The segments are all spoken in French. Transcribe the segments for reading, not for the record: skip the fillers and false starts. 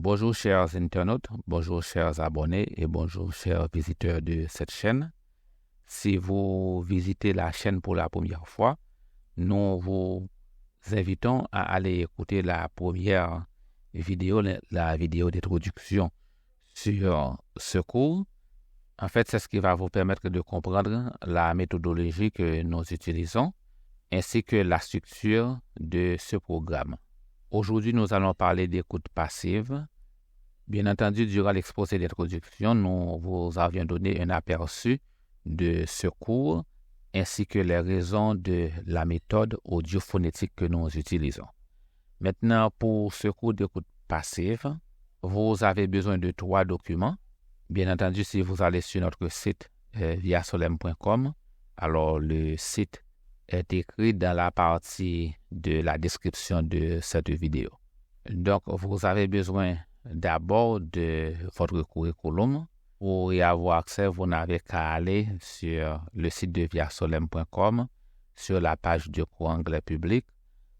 Bonjour chers internautes, bonjour chers abonnés et bonjour chers visiteurs de cette chaîne. Si vous visitez la chaîne pour la première fois, nous vous invitons à aller écouter la première vidéo, la vidéo d'introduction sur ce cours. En fait, c'est ce qui va vous permettre de comprendre la méthodologie que nous utilisons ainsi que la structure de ce programme. Aujourd'hui, nous allons parler d'écoute passive. Bien entendu, durant l'exposé d'introduction, nous vous avions donné un aperçu de ce cours ainsi que les raisons de la méthode audiophonétique que nous utilisons. Maintenant, pour ce cours d'écoute passive, vous avez besoin de 3 documents. Bien entendu, si vous allez sur notre site viasolem.com, alors le site est écrit dans la partie de la description de cette vidéo. Donc, vous avez besoin d'abord de votre curriculum. Pour y avoir accès, vous n'avez qu'à aller sur le site de viasolem.com, sur la page du cours anglais public.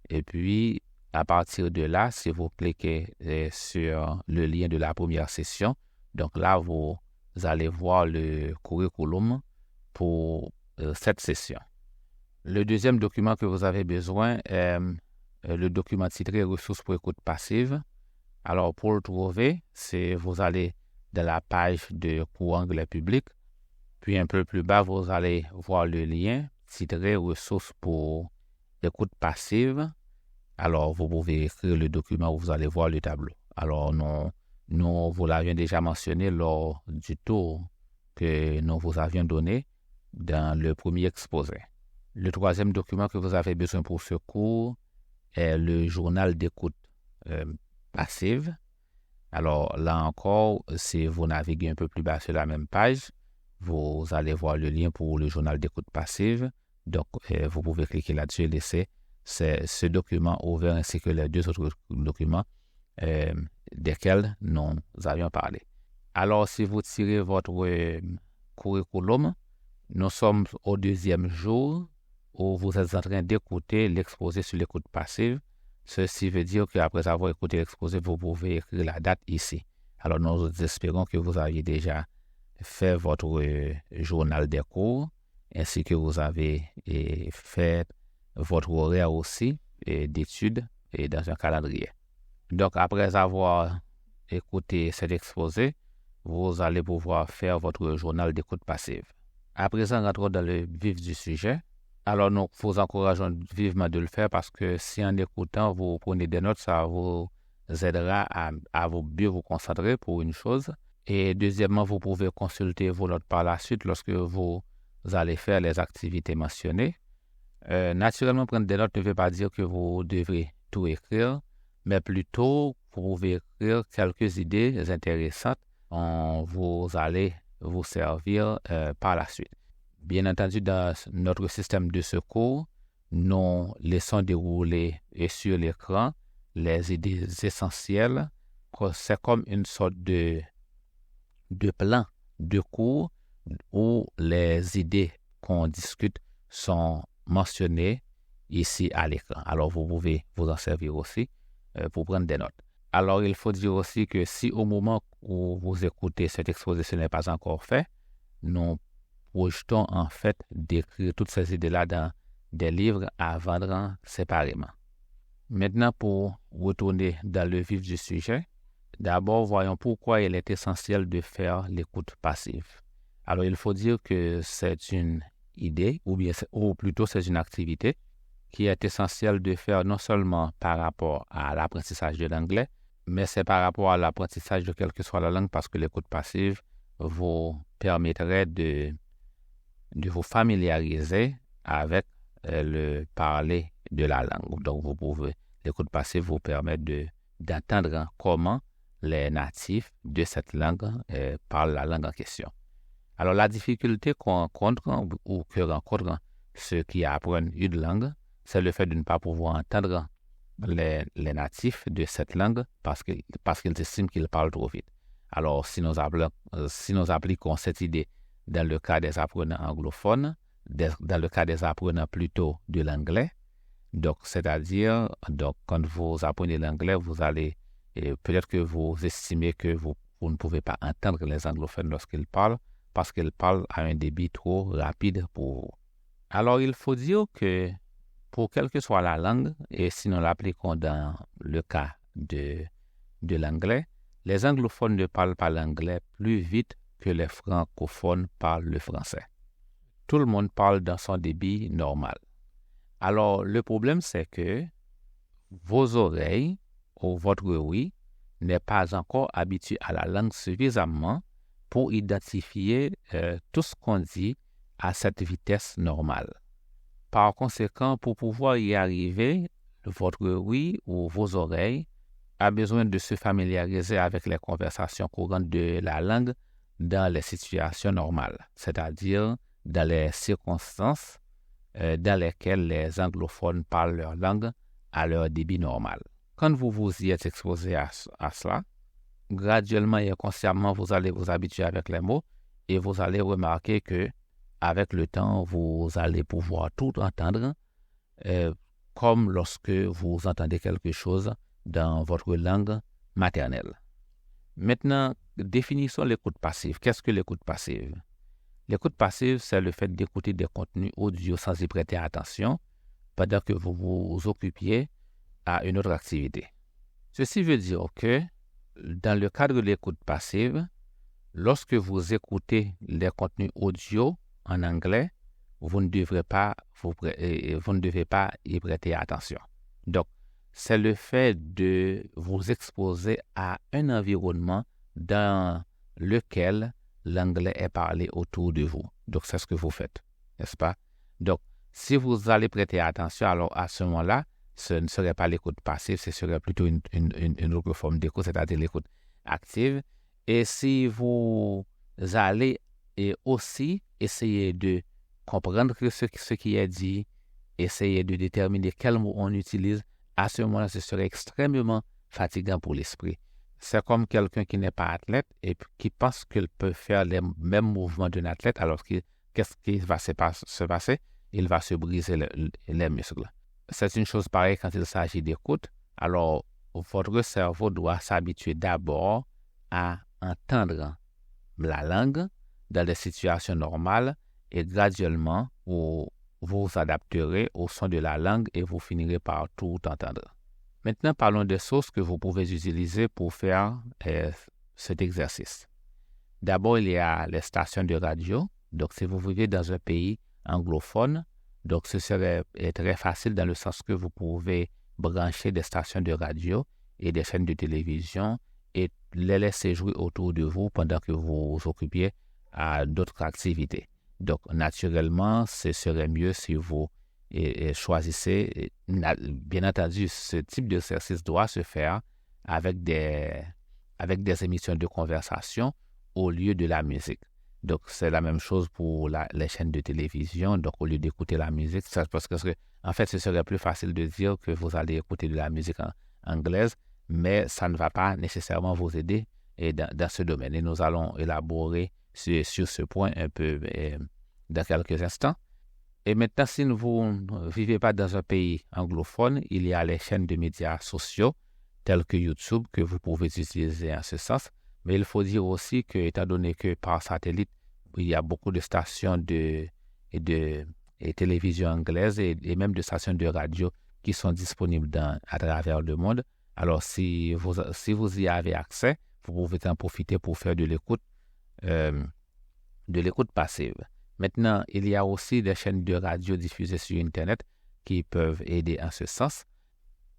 Et puis, à partir de là, si vous cliquez sur le lien de la première session, donc là, vous allez voir le curriculum pour cette session. Le deuxième document que vous avez besoin est le document titré « Ressources pour écoute passive ». Alors, pour le trouver, vous allez dans la page de cours anglais public, puis un peu plus bas, vous allez voir le lien titré « Ressources pour écoute passive ». Alors, vous pouvez écrire le document où vous allez voir le tableau. Alors, nous vous l'avions déjà mentionné lors du tour que nous vous avions donné dans le premier exposé. Le troisième document que vous avez besoin pour ce cours est le journal d'écoute passive. Alors là encore, si vous naviguez un peu plus bas sur la même page, vous allez voir le lien pour le journal d'écoute passive. Donc, vous pouvez cliquer là-dessus et laisser ce document ouvert ainsi que les 2 autres documents desquels nous avions parlé. Alors, si vous tirez votre curriculum, nous sommes au 2e jour où vous êtes en train d'écouter l'exposé sur l'écoute passive. Ceci veut dire qu'après avoir écouté l'exposé, vous pouvez écrire la date ici. Alors, nous espérons que vous avez déjà fait votre journal des cours, ainsi que vous avez fait votre horaire aussi d'études et dans un calendrier. Donc, après avoir écouté cet exposé, vous allez pouvoir faire votre journal d'écoute passive. À présent, rentrons dans le vif du sujet. Alors, nous vous encourageons vivement de le faire parce que si en écoutant, vous prenez des notes, ça vous aidera à mieux vous concentrer pour une chose. Et deuxièmement, vous pouvez consulter vos notes par la suite lorsque vous allez faire les activités mentionnées. Naturellement, prendre des notes ne veut pas dire que vous devrez tout écrire, mais plutôt, vous pouvez écrire quelques idées intéressantes dont vous allez vous servir par la suite. Bien entendu, dans notre système de secours, nous laissons dérouler sur l'écran les idées essentielles. C'est comme une sorte de plan de cours où les idées qu'on discute sont mentionnées ici à l'écran. Alors, vous pouvez vous en servir aussi pour prendre des notes. Alors, il faut dire aussi que si au moment où vous écoutez cet exposé, ce n'est pas encore fait, nous projetons en fait d'écrire toutes ces idées-là dans des livres à vendre séparément. Maintenant, pour retourner dans le vif du sujet, d'abord, voyons pourquoi il est essentiel de faire l'écoute passive. Alors, il faut dire que c'est une idée, ou plutôt c'est une activité qui est essentielle de faire non seulement par rapport à l'apprentissage de l'anglais, mais c'est par rapport à l'apprentissage de quelle que soit la langue parce que l'écoute passive vous permettrait de vous familiariser avec le parler de la langue. Donc, l'écoute passive vous permet d'entendre comment les natifs de cette langue parlent la langue en question. Alors, la difficulté qu'on rencontre ou que rencontrent ceux qui apprennent une langue, c'est le fait de ne pas pouvoir entendre les natifs de cette langue parce qu'ils estiment qu'ils parlent trop vite. Alors, si nous appliquons cette idée dans le cas des apprenants anglophones, dans le cas des apprenants plutôt de l'anglais, donc c'est-à-dire, quand vous apprenez l'anglais, vous allez Et peut-être que vous estimez que vous ne pouvez pas entendre les anglophones lorsqu'ils parlent parce qu'ils parlent à un débit trop rapide pour vous. Alors, il faut dire que pour quelle que soit la langue, et si nous l'appliquons dans le cas de l'anglais, les anglophones ne parlent pas l'anglais plus vite que les francophones parlent le français. Tout le monde parle dans son débit normal. Alors, le problème, c'est que vos oreilles ou votre ouïe n'est pas encore habitué à la langue suffisamment pour identifier tout ce qu'on dit à cette vitesse normale. Par conséquent, pour pouvoir y arriver, votre ouïe ou vos oreilles a besoin de se familiariser avec les conversations courantes de la langue dans les situations normales, c'est-à-dire dans les circonstances dans lesquelles les anglophones parlent leur langue à leur débit normal. Quand vous vous y êtes exposé à cela, graduellement et inconsciemment, vous allez vous habituer avec les mots et vous allez remarquer que avec le temps, vous allez pouvoir tout entendre comme lorsque vous entendez quelque chose dans votre langue maternelle. Maintenant, définissons l'écoute passive. Qu'est-ce que l'écoute passive? L'écoute passive, c'est le fait d'écouter des contenus audio sans y prêter attention pendant que vous vous occupiez à une autre activité. Ceci veut dire que dans le cadre de l'écoute passive, lorsque vous écoutez les contenus audio en anglais, vous ne devez pas y prêter attention. Donc, c'est le fait de vous exposer à un environnement dans lequel l'anglais est parlé autour de vous. Donc, c'est ce que vous faites, n'est-ce pas? Donc, si vous allez prêter attention, alors à ce moment-là, ce ne serait pas l'écoute passive, ce serait plutôt une autre forme d'écoute, c'est-à-dire l'écoute active. Et si vous allez aussi essayer de comprendre ce qui est dit, essayer de déterminer quels mots on utilise, à ce moment-là, ce serait extrêmement fatigant pour l'esprit. C'est comme quelqu'un qui n'est pas athlète et qui pense qu'il peut faire les mêmes mouvements d'un athlète, alors qu'est-ce qui va se passer? Il va se briser les muscles. C'est une chose pareille quand il s'agit d'écoute. Alors, votre cerveau doit s'habituer d'abord à entendre la langue dans des situations normales et graduellement, vous vous adapterez au son de la langue et vous finirez par tout entendre. Maintenant, parlons des sources que vous pouvez utiliser pour faire cet exercice. D'abord, il y a les stations de radio. Donc, si vous vivez dans un pays anglophone, donc ce serait très facile dans le sens que vous pouvez brancher des stations de radio et des chaînes de télévision et les laisser jouer autour de vous pendant que vous vous occupiez à d'autres activités. Donc, naturellement, ce serait mieux si vous choisissez, bien entendu, ce type d'exercice doit se faire avec des émissions de conversation au lieu de la musique. Donc, c'est la même chose pour les chaînes de télévision. Donc, au lieu d'écouter la musique, parce que, en fait, ce serait plus facile de dire que vous allez écouter de la musique anglaise, mais ça ne va pas nécessairement vous aider dans ce domaine. Et nous allons élaborer sur ce point un peu dans quelques instants. Et maintenant, si vous ne vivez pas dans un pays anglophone, il y a les chaînes de médias sociaux telles que YouTube que vous pouvez utiliser en ce sens. Mais il faut dire aussi que, étant donné que par satellite, il y a beaucoup de stations de télévision anglaises et même de stations de radio qui sont disponibles à travers le monde. Alors, si vous y avez accès, vous pouvez en profiter pour faire de l'écoute passive. Maintenant, il y a aussi des chaînes de radio diffusées sur Internet qui peuvent aider en ce sens.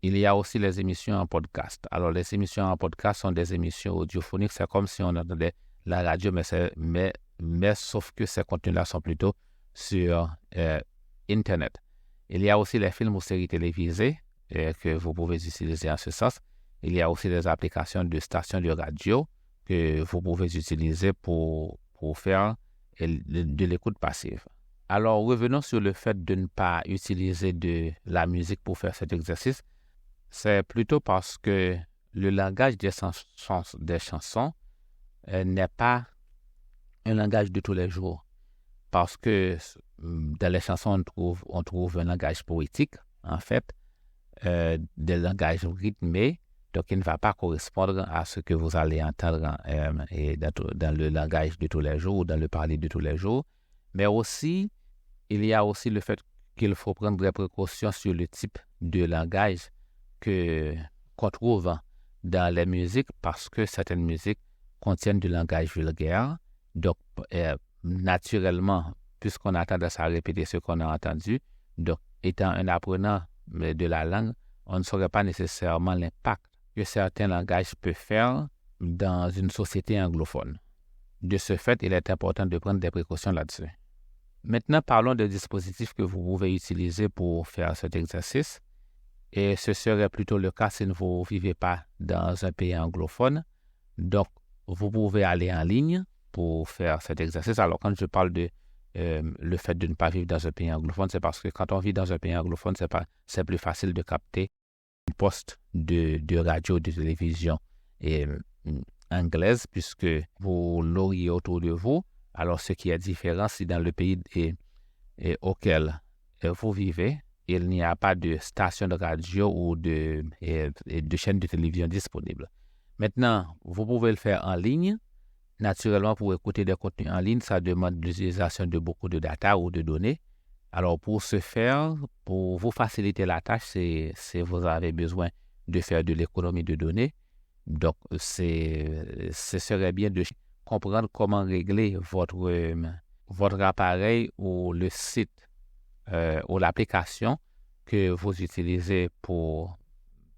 Il y a aussi les émissions en podcast. Alors, les émissions en podcast sont des émissions audiophoniques. C'est comme si on entendait la radio, mais sauf que ces contenus-là sont plutôt sur Internet. Il y a aussi les films ou séries télévisées que vous pouvez utiliser en ce sens. Il y a aussi des applications de stations de radio que vous pouvez utiliser pour faire de l'écoute passive. Alors, revenons sur le fait de ne pas utiliser de la musique pour faire cet exercice. C'est plutôt parce que le langage des chansons n'est pas un langage de tous les jours. Parce que dans les chansons, on trouve un langage poétique, en fait, des langages rythmés, donc il ne va pas correspondre à ce que vous allez entendre dans le langage de tous les jours ou dans le parler de tous les jours. Mais aussi, il y a aussi le fait qu'il faut prendre des précautions sur le type de langage qu'on trouve dans les musiques parce que certaines musiques contiennent du langage vulgaire. Donc, naturellement, puisqu'on a tendance à répéter ce qu'on a entendu, donc, étant un apprenant de la langue, on ne saurait pas nécessairement l'impact que certains langages peuvent faire dans une société anglophone. De ce fait, il est important de prendre des précautions là-dessus. Maintenant, parlons des dispositifs que vous pouvez utiliser pour faire cet exercice. Et ce serait plutôt le cas si vous ne vivez pas dans un pays anglophone. Donc, vous pouvez aller en ligne pour faire cet exercice. Alors, quand je parle de le fait de ne pas vivre dans un pays anglophone, c'est parce que quand on vit dans un pays anglophone, c'est plus facile de capter un poste de radio, de télévision anglaise, puisque vous l'auriez autour de vous. Alors, ce qui est différent, c'est dans le pays auquel vous vivez, il n'y a pas de station de radio ou de chaîne de télévision disponible. Maintenant, vous pouvez le faire en ligne. Naturellement, pour écouter des contenus en ligne, ça demande l'utilisation de beaucoup de data ou de données. Alors, pour ce faire, pour vous faciliter la tâche, c'est vous avez besoin de faire de l'économie de données. Donc, ce serait bien de comprendre comment régler votre appareil ou le site ou l'application que vous utilisez pour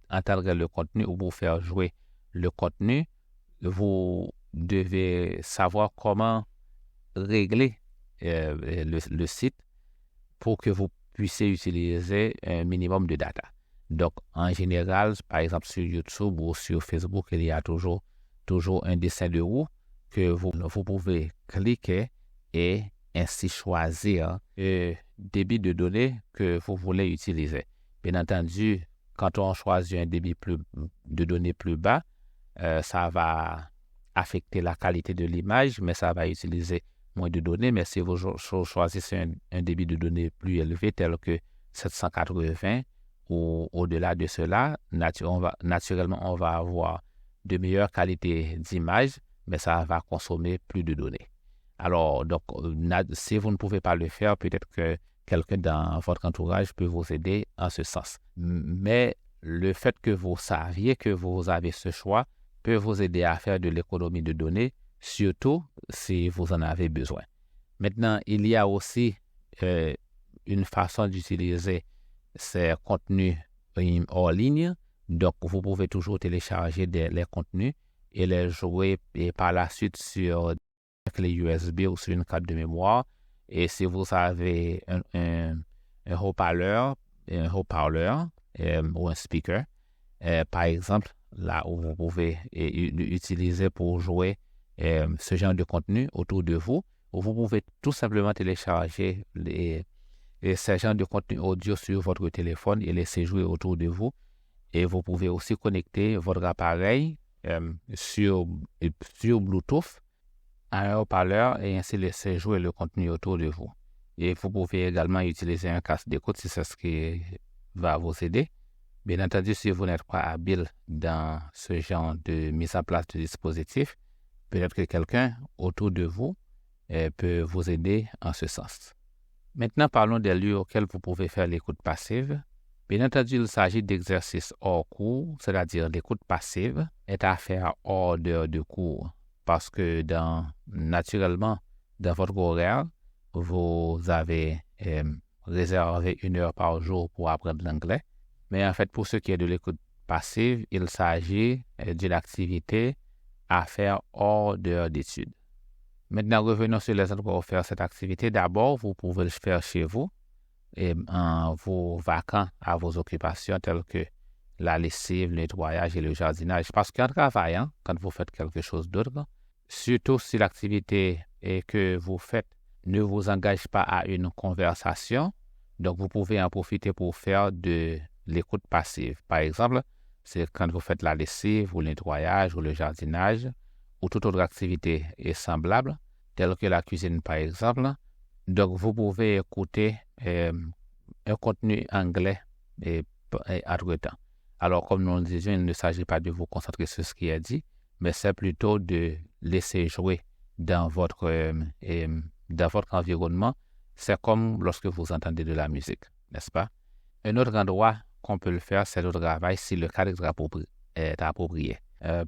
entendre le contenu ou pour faire jouer le contenu. Vous devez savoir comment régler le site pour que vous puissiez utiliser un minimum de data. Donc, en général, par exemple, sur YouTube ou sur Facebook, il y a toujours un dessin de roue que vous pouvez cliquer et ainsi choisir le débit de données que vous voulez utiliser. Bien entendu, quand on choisit un débit de données plus bas, ça va affecter la qualité de l'image, mais ça va utiliser moins de données. Mais si vous choisissez un débit de données plus élevé, tel que 780 ou au-delà de cela, naturellement, on va avoir de meilleures qualités d'image, mais ça va consommer plus de données. Alors, donc, si vous ne pouvez pas le faire, peut-être que quelqu'un dans votre entourage peut vous aider en ce sens. Mais le fait que vous saviez que vous avez ce choix peut vous aider à faire de l'économie de données, surtout si vous en avez besoin. Maintenant, il y a aussi une façon d'utiliser ces contenus hors ligne. Donc, vous pouvez toujours télécharger les contenus et les jouer et par la suite sur une clé USB ou sur une carte de mémoire. Et si vous avez un haut-parleur ou un speaker, par exemple, là où vous pouvez l'utiliser pour jouer ce genre de contenu autour de vous, vous pouvez tout simplement télécharger ce genre de contenu audio sur votre téléphone et laisser jouer autour de vous. Et vous pouvez aussi connecter votre appareil sur Bluetooth à un haut-parleur et ainsi laisser jouer le contenu autour de vous. Et vous pouvez également utiliser un casque d'écoute si c'est ce qui va vous aider. Bien entendu, si vous n'êtes pas habile dans ce genre de mise en place de dispositif, peut-être que quelqu'un autour de vous peut vous aider en ce sens. Maintenant, parlons des lieux auxquels vous pouvez faire l'écoute passive. Bien entendu, il s'agit d'exercices hors cours, c'est-à-dire l'écoute passive est à faire hors d'heure de cours parce que naturellement, dans votre horaire, vous avez réservé 1 heure par jour pour apprendre l'anglais. Mais en fait, pour ce qui est de l'écoute passive, il s'agit d'une activité à faire hors d'heure d'études. Maintenant, revenons sur les endroits où faire cette activité. D'abord, vous pouvez le faire chez vous et en vous vaquant à vos occupations telles que la lessive, le nettoyage et le jardinage. Parce qu'en travaillant, quand vous faites quelque chose d'autre, surtout si l'activité que vous faites ne vous engage pas à une conversation, donc vous pouvez en profiter pour faire de l'écoute passive. Par exemple, c'est quand vous faites la lessive ou le nettoyage ou le jardinage ou toute autre activité semblable, telle que la cuisine par exemple. Donc, vous pouvez écouter un contenu anglais entre-temps. Alors, comme nous le disions, il ne s'agit pas de vous concentrer sur ce qui est dit, mais c'est plutôt de laisser jouer dans dans votre environnement. C'est comme lorsque vous entendez de la musique, n'est-ce pas? Un autre endroit qu'on peut le faire, c'est le travail si le cadre est approprié.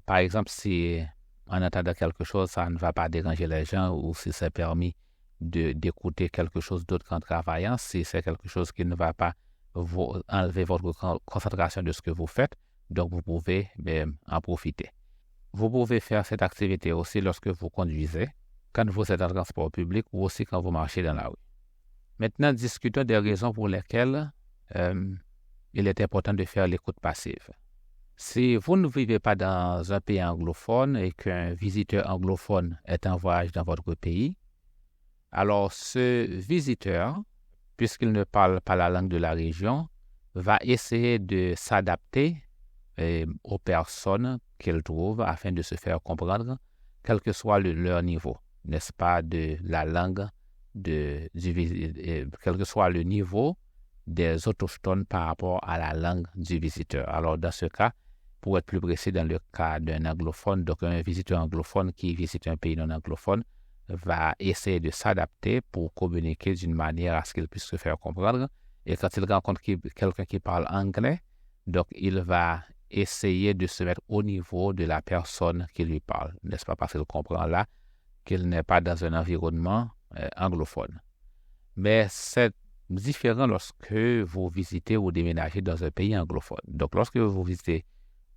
Par exemple, si en entendant quelque chose, ça ne va pas déranger les gens ou si c'est permis d'écouter quelque chose d'autre qu'en travaillant, si c'est quelque chose qui ne va pas vous enlever votre concentration de ce que vous faites, donc vous pouvez en profiter. Vous pouvez faire cette activité aussi lorsque vous conduisez, quand vous êtes en transport public ou aussi quand vous marchez dans la rue. Maintenant, discutons des raisons pour lesquelles il est important de faire l'écoute passive. Si vous ne vivez pas dans un pays anglophone et qu'un visiteur anglophone est en voyage dans votre pays, alors ce visiteur, puisqu'il ne parle pas la langue de la région, va essayer de s'adapter aux personnes qu'il trouve afin de se faire comprendre, quel que soit leur niveau, n'est-ce pas, de la langue, quel que soit le niveau des autochtones par rapport à la langue du visiteur. Alors, dans ce cas, pour être plus précis, dans le cas d'un anglophone, donc un visiteur anglophone qui visite un pays non anglophone, va essayer de s'adapter pour communiquer d'une manière à ce qu'il puisse se faire comprendre. Et quand il rencontre quelqu'un qui parle anglais, donc il va essayer de se mettre au niveau de la personne qui lui parle, n'est-ce pas? Parce qu'il comprend là qu'il n'est pas dans un environnement anglophone. Mais c'est différent lorsque vous visitez ou déménagez dans un pays anglophone. Donc, lorsque vous visitez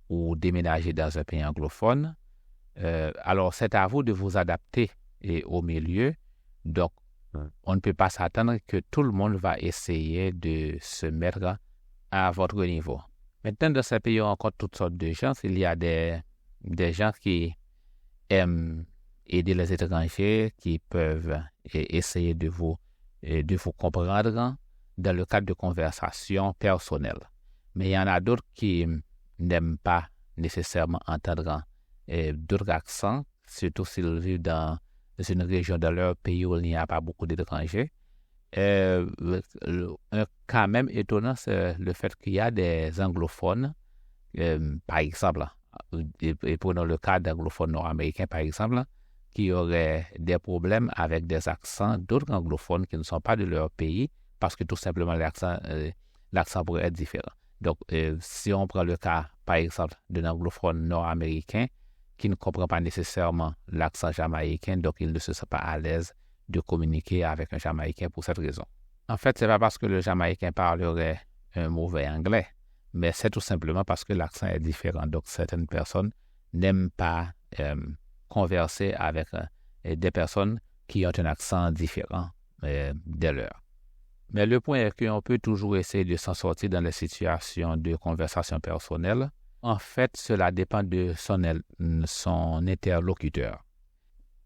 ou déménagez dans un pays anglophone, alors c'est à vous de vous adapter au milieu. Donc, on ne peut pas s'attendre que tout le monde va essayer de se mettre à votre niveau. Maintenant, dans ce pays, on rencontre toutes sortes de gens. Il y a des gens qui aiment aider les étrangers, qui peuvent essayer de vous comprendre dans le cadre de conversations personnelles. Mais il y en a d'autres qui n'aiment pas nécessairement entendre d'autres accents, surtout s'ils vivent dans une région de leur pays où il n'y a pas beaucoup d'étrangers. Un cas même étonnant, c'est le fait qu'il y a des anglophones, par exemple, et prenons le cas d'anglophones nord-américains, par exemple, qui auraient des problèmes avec des accents d'autres anglophones qui ne sont pas de leur pays, parce que tout simplement l'accent pourrait être différent. Donc, si on prend le cas, par exemple, d'un anglophone nord-américain qui ne comprend pas nécessairement l'accent jamaïcain, donc il ne se sent pas à l'aise de communiquer avec un Jamaïcain pour cette raison. En fait, ce n'est pas parce que le Jamaïcain parlerait un mauvais anglais, mais c'est tout simplement parce que l'accent est différent. Donc, certaines personnes n'aiment pas converser avec des personnes qui ont un accent différent des leurs. Mais le point est qu'on peut toujours essayer de s'en sortir dans les situations de conversation personnelle. En fait, cela dépend de son interlocuteur.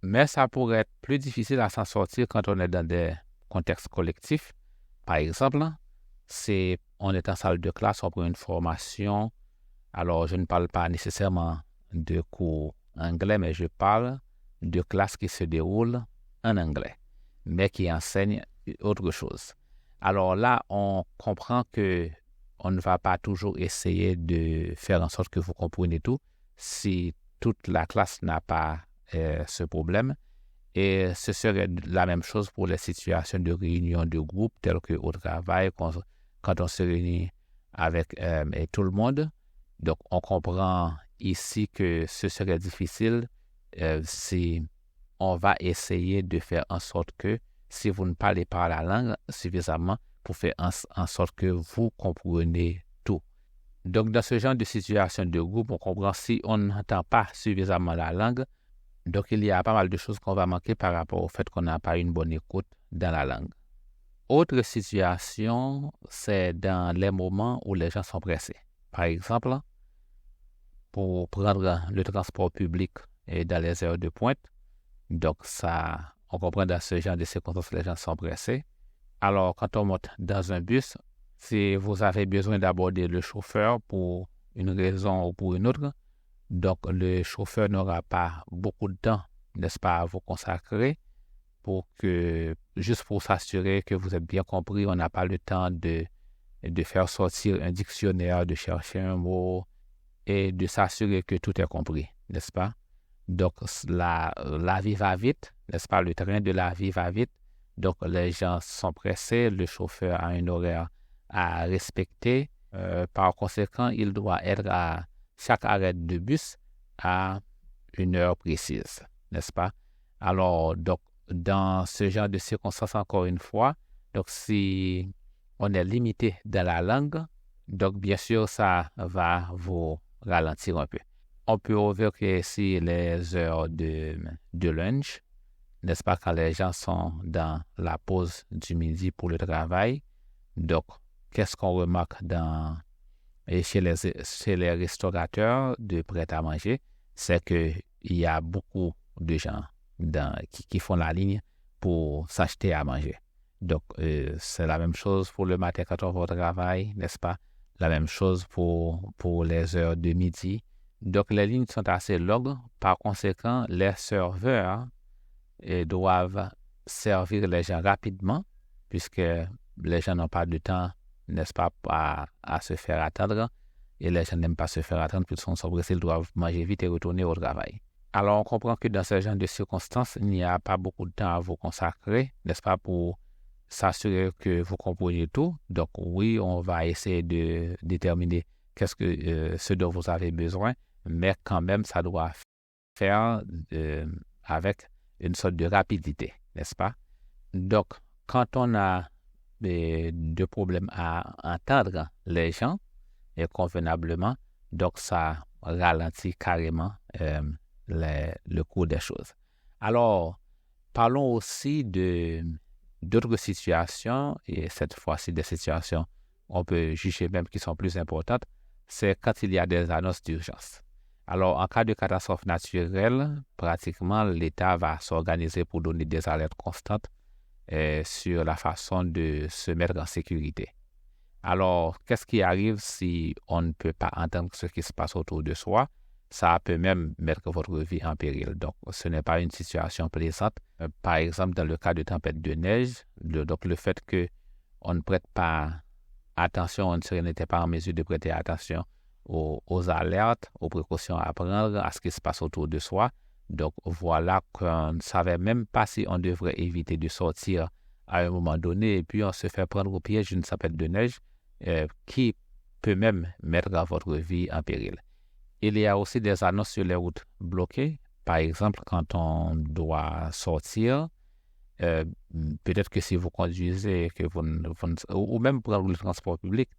Mais ça pourrait être plus difficile à s'en sortir quand on est dans des contextes collectifs. Par exemple, si on est en salle de classe, on prend une formation. Alors, je ne parle pas nécessairement de cours anglais, mais je parle de classes qui se déroulent en anglais, mais qui enseignent autre chose. Alors là, on comprend que on ne va pas toujours essayer de faire en sorte que vous compreniez tout si toute la classe n'a pas ce problème. Et ce serait la même chose pour les situations de réunion de groupe telles qu'au travail, quand on se réunit avec tout le monde. Donc, on comprend ici que ce serait difficile si on va essayer de faire en sorte que si vous ne parlez pas la langue suffisamment pour faire en sorte que vous comprenez tout. Donc, dans ce genre de situation de groupe, on comprend si on n'entend pas suffisamment la langue. Donc, il y a pas mal de choses qu'on va manquer par rapport au fait qu'on n'a pas une bonne écoute dans la langue. Autre situation, c'est dans les moments où les gens sont pressés. Par exemple, pour prendre le transport public dans les heures de pointe. Donc, ça, on comprend dans ce genre de circonstances, les gens sont pressés. Alors, quand on monte dans un bus, si vous avez besoin d'aborder le chauffeur pour une raison ou pour une autre, donc le chauffeur n'aura pas beaucoup de temps, n'est-ce pas, à vous consacrer juste pour s'assurer que vous êtes bien compris. On n'a pas le temps de de faire sortir un dictionnaire, de chercher un mot et de s'assurer que tout est compris, n'est-ce pas? Donc, la vie va vite, n'est-ce pas? Le train de la vie va vite. Donc, les gens sont pressés, le chauffeur a un horaire à respecter. Par conséquent, il doit être à chaque arrêt de bus à une heure précise, n'est-ce pas? Alors, donc, dans ce genre de circonstances, encore une fois, donc si on est limité dans la langue, donc bien sûr, ça va vous ralentir un peu. On peut évoquer ici les heures de lunch, n'est-ce pas, quand les gens sont dans la pause du midi pour le travail. Donc, qu'est-ce qu'on remarque chez les restaurateurs de prêt-à-manger? C'est qu'il y a beaucoup de gens qui font la ligne pour s'acheter à manger. Donc, c'est la même chose pour le matin quand on va au travail, n'est-ce pas? La même chose pour les heures de midi. Donc, les lignes sont assez longues. Par conséquent, les serveurs doivent servir les gens rapidement puisque les gens n'ont pas de temps, n'est-ce pas, à se faire attendre. Et les gens n'aiment pas se faire attendre puisqu'ils sont pressés, ils doivent manger vite et retourner au travail. Alors, on comprend que dans ce genre de circonstances, il n'y a pas beaucoup de temps à vous consacrer, n'est-ce pas, pour s'assurer que vous comprenez tout. Donc, oui, on va essayer de déterminer qu'est-ce que ce dont vous avez besoin, mais quand même, ça doit faire avec une sorte de rapidité, n'est-ce pas? Donc, quand on a de problèmes à entendre les gens et convenablement, donc ça ralentit carrément le cours des choses. Alors, parlons aussi d'autres situations, et cette fois-ci des situations, on peut juger même qui sont plus importantes, c'est quand il y a des annonces d'urgence. Alors, en cas de catastrophe naturelle, pratiquement, l'État va s'organiser pour donner des alertes constantes sur la façon de se mettre en sécurité. Alors, qu'est-ce qui arrive si on ne peut pas entendre ce qui se passe autour de soi? Ça peut même mettre votre vie en péril. Donc, ce n'est pas une situation plaisante. Par exemple, dans le cas de tempête de neige, donc le fait qu'on ne prête pas attention, on n'était pas en mesure de prêter attention aux alertes, aux précautions à prendre, à ce qui se passe autour de soi. Donc, voilà qu'on ne savait même pas si on devrait éviter de sortir à un moment donné et puis on se fait prendre au piège d'une tempête de neige qui peut même mettre votre vie en péril. Il y a aussi des annonces sur les routes bloquées. Par exemple, quand on doit sortir, peut-être que si vous conduisez, ou même prendre le transport public,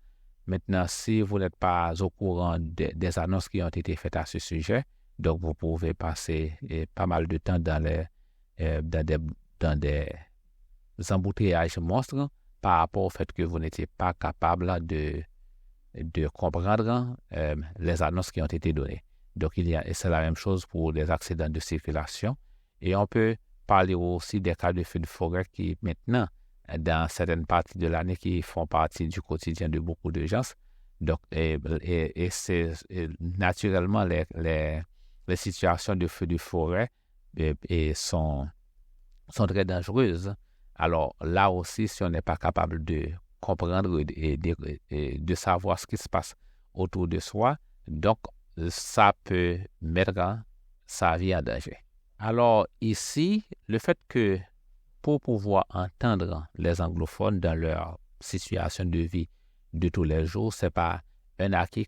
maintenant, si vous n'êtes pas au courant des annonces qui ont été faites à ce sujet, donc vous pouvez passer pas mal de temps dans des embouteillages monstres par rapport au fait que vous n'étiez pas capable de comprendre les annonces qui ont été données. Donc, c'est la même chose pour les accidents de circulation. Et on peut parler aussi des cas de feux de forêt qui, maintenant, dans certaines parties de l'année, qui font partie du quotidien de beaucoup de gens. Donc, et c'est naturellement les situations de feux de forêt sont très dangereuses. Alors, là aussi, si on n'est pas capable de comprendre et de savoir ce qui se passe autour de soi, donc ça peut mettre sa vie en danger. Alors ici, le fait que pour pouvoir entendre les anglophones dans leur situation de vie de tous les jours, ce n'est pas un acquis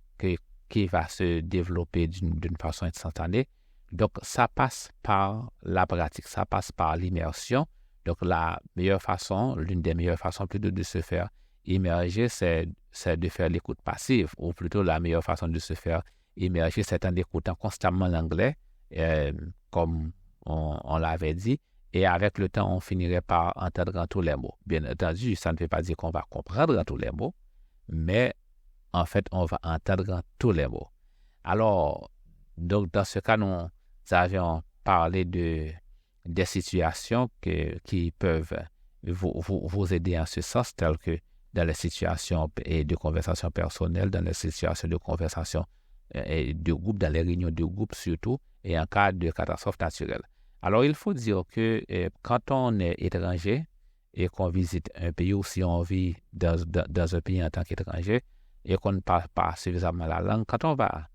qui va se développer d'une façon instantanée. Donc, ça passe par la pratique, ça passe par l'immersion. Donc, l'une des meilleures façons plutôt de se faire immerger, c'est de faire l'écoute passive, ou plutôt la meilleure façon de se faire immerger, c'est en écoutant constamment l'anglais, comme on l'avait dit, et avec le temps, on finirait par entendre tous les mots. Bien entendu, ça ne veut pas dire qu'on va comprendre tous les mots, mais en fait, on va entendre tous les mots. Alors, donc, dans ce cas, nous avions parlé des situations qui peuvent vous aider en ce sens, telles que dans les situations de conversation personnelle, dans les situations de conversation de groupe, dans les réunions de groupe surtout, et en cas de catastrophe naturelle. Alors, il faut dire que quand on est étranger et qu'on visite un pays ou si on vit dans un pays en tant qu'étranger et qu'on ne parle pas suffisamment la langue, quand on va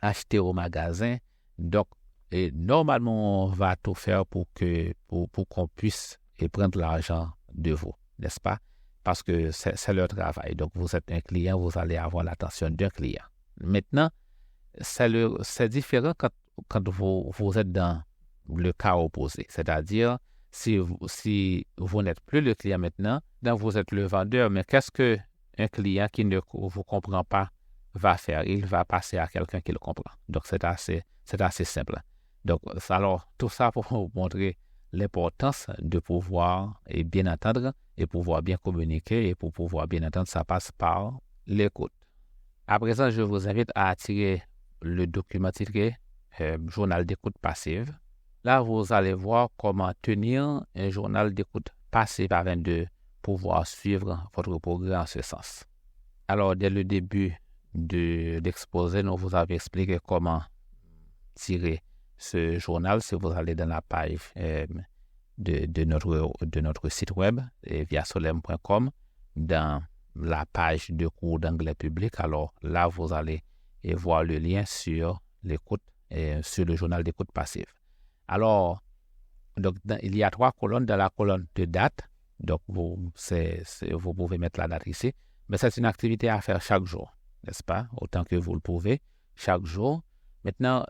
acheter au magasin, donc normalement on va tout faire pour qu'on puisse prendre l'argent de vous, n'est-ce pas? Parce que c'est leur travail. Donc vous êtes un client, vous allez avoir l'attention d'un client. Maintenant, c'est différent quand vous êtes dans le cas opposé, c'est-à-dire si vous n'êtes plus le client maintenant, donc vous êtes le vendeur, mais qu'est-ce qu'un client qui ne vous comprend pas va faire? Il va passer à quelqu'un qui le comprend. Donc c'est assez simple. Donc alors tout ça pour vous montrer l'importance de pouvoir bien entendre et pouvoir bien communiquer, et pour pouvoir bien entendre, ça passe par l'écoute. À présent, je vous invite à attirer le document titré Journal d'écoute passive. Là, vous allez voir comment tenir un journal d'écoute passive afin de pouvoir suivre votre progrès en ce sens. Alors, dès le début de l'exposé, nous vous avons expliqué comment tirer ce journal. Si vous allez dans la page de notre site web, viasolem.com, dans la page de cours d'anglais public, alors là, vous allez voir le lien sur l'écoute, sur le journal d'écoute passive. Alors, donc, il y a 3 colonnes. Dans la colonne de date, donc vous pouvez mettre la date ici, mais c'est une activité à faire chaque jour, n'est-ce pas? Autant que vous le pouvez, chaque jour. Maintenant,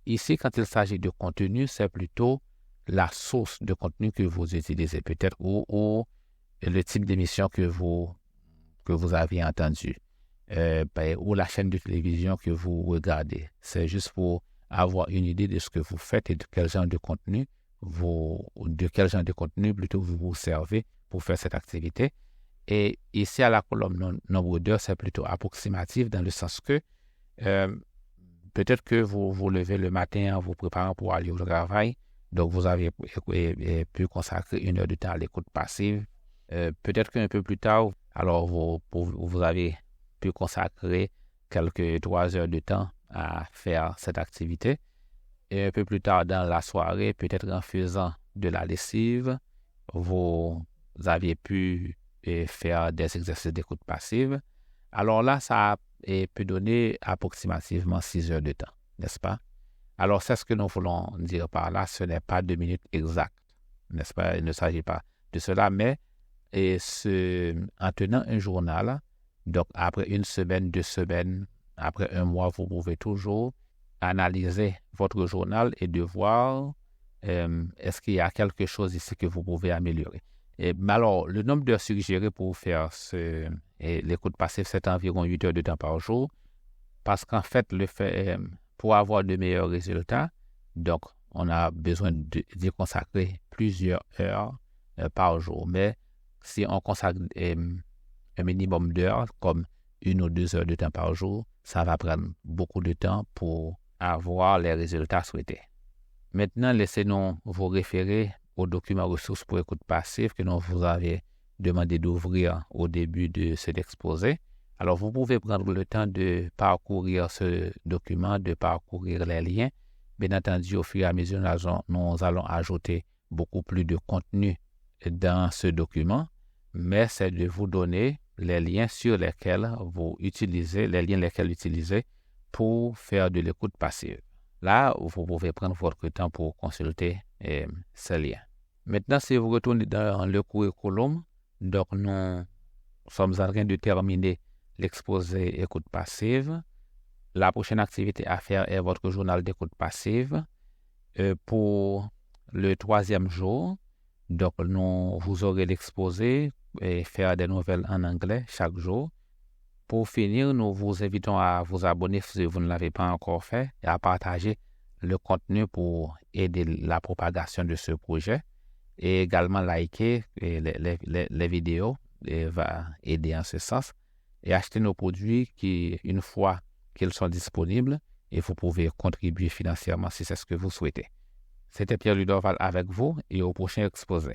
ici, quand il s'agit de contenu, c'est plutôt la source de contenu que vous utilisez, peut-être, ou le type d'émission que vous avez entendu, ou la chaîne de télévision que vous regardez. C'est juste pour avoir une idée de ce que vous faites et de quel genre de contenu plutôt vous vous servez pour faire cette activité. Et ici, à la colonne nombre d'heures, c'est plutôt approximatif dans le sens que peut-être que vous vous levez le matin en vous préparant pour aller au travail, donc vous avez pu consacrer 1 heure de temps à l'écoute passive. Peut-être qu'un peu plus tard, alors vous avez pu consacrer quelques 3 heures de temps à faire cette activité. Et un peu plus tard dans la soirée, peut-être en faisant de la lessive, vous aviez pu faire des exercices d'écoute passive. Alors là, ça peut donner approximativement 6 heures de temps, n'est-ce pas? Alors c'est ce que nous voulons dire par là, ce n'est pas 2 minutes exactes, n'est-ce pas? Il ne s'agit pas de cela, mais en tenant un journal, donc après 1 semaine, 2 semaines, après 1 mois, vous pouvez toujours analyser votre journal et de voir est-ce qu'il y a quelque chose ici que vous pouvez améliorer. Mais alors, le nombre d'heures suggérées pour faire l'écoute passive, c'est environ 8 heures de temps par jour, parce qu'en fait, pour avoir de meilleurs résultats, donc on a besoin d'y consacrer plusieurs heures par jour. Mais si on consacre un minimum d'heures, comme 1 ou 2 heures de temps par jour, ça va prendre beaucoup de temps pour avoir les résultats souhaités. Maintenant, laissez-nous vous référer au document ressources pour écoute passive que nous vous avez demandé d'ouvrir au début de cet exposé. Alors, vous pouvez prendre le temps de parcourir ce document, de parcourir les liens. Bien entendu, au fur et à mesure, nous allons ajouter beaucoup plus de contenu dans ce document, mais c'est de vous donner les liens sur lesquels vous utilisez, pour faire de l'écoute passive. Là, vous pouvez prendre votre temps pour consulter ces liens. Maintenant, si vous retournez dans le curriculum, donc nous sommes en train de terminer l'exposé écoute passive. La prochaine activité à faire est votre journal d'écoute passive. Pour le 3e jour, donc vous aurez l'exposé et faire des nouvelles en anglais chaque jour. Pour finir, nous vous invitons à vous abonner si vous ne l'avez pas encore fait et à partager le contenu pour aider la propagation de ce projet, et également liker les vidéos et va aider en ce sens, et acheter nos produits qui, une fois qu'ils sont disponibles, et vous pouvez contribuer financièrement si c'est ce que vous souhaitez. C'était Pierre Ludoval avec vous et au prochain exposé.